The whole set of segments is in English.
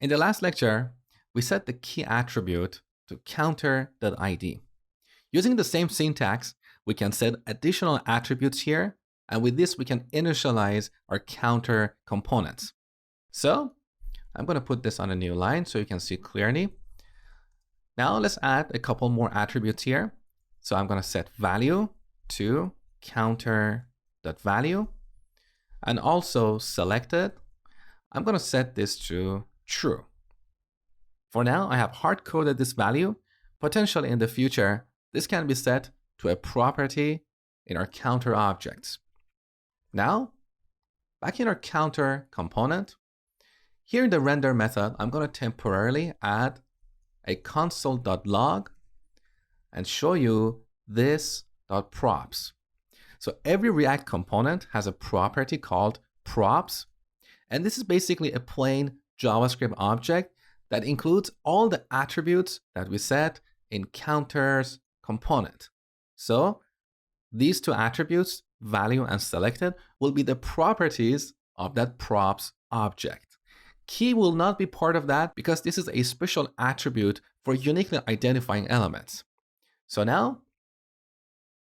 In the last lecture, we set the key attribute to counter.id. Using the same syntax, we can set additional attributes here, and with this, we can initialize our counter components. So I'm going to put this on a new line so you can see clearly. Now let's add a couple more attributes here. So I'm going to set value to counter.value, and also selected. I'm going to set this to true. For now, I have hard-coded this value. Potentially in the future, this can be set to a property in our counter objects. Now, back in our counter component, here in the render method, I'm going to temporarily add a console.log and show you this.props. So every React component has a property called props, and this is basically a plain JavaScript object that includes all the attributes that we set in counters component. So these two attributes, value and selected, will be the properties of that props object. Key will not be part of that because this is a special attribute for uniquely identifying elements. So now,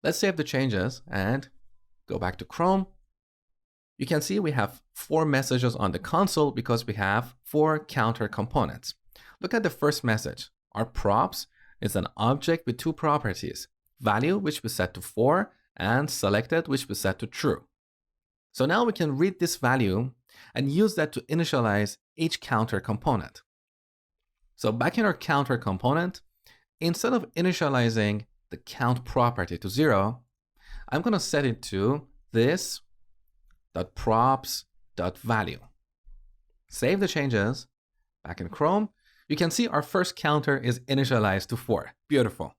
let's save the changes and go back to Chrome. You can see we have 4 messages on the console because we have 4 counter components. Look at the first message. Our props is an object with 2 properties, value, which we set to 4, and selected, which we set to true. So now we can read this value and use that to initialize each counter component. So back in our counter component, instead of initializing the count property to 0, I'm going to set it to this.props.value. Save the changes. Back in Chrome, you can see our first counter is initialized to 4. Beautiful.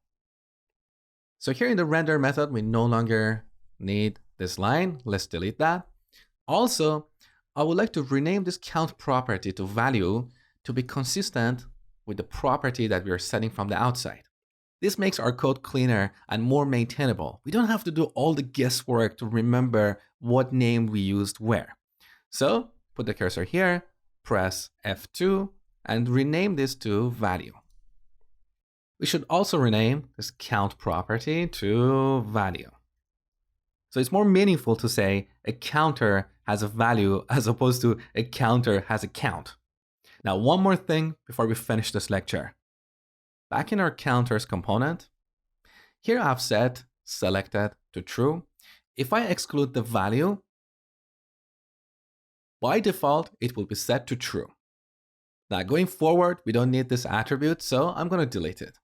So here in the render method, we no longer need this line. Let's delete that. Also, I would like to rename this count property to value to be consistent with the property that we are setting from the outside. This makes our code cleaner and more maintainable. We don't have to do all the guesswork to remember what name we used where. So put the cursor here, press F2, and rename this to value. We should also rename this count property to value. So it's more meaningful to say a counter has a value as opposed to a counter has a count. Now, one more thing before we finish this lecture. Back in our counters component, here I've set selected to true. If I exclude the value, by default, it will be set to true. Now, going forward, we don't need this attribute, so I'm going to delete it.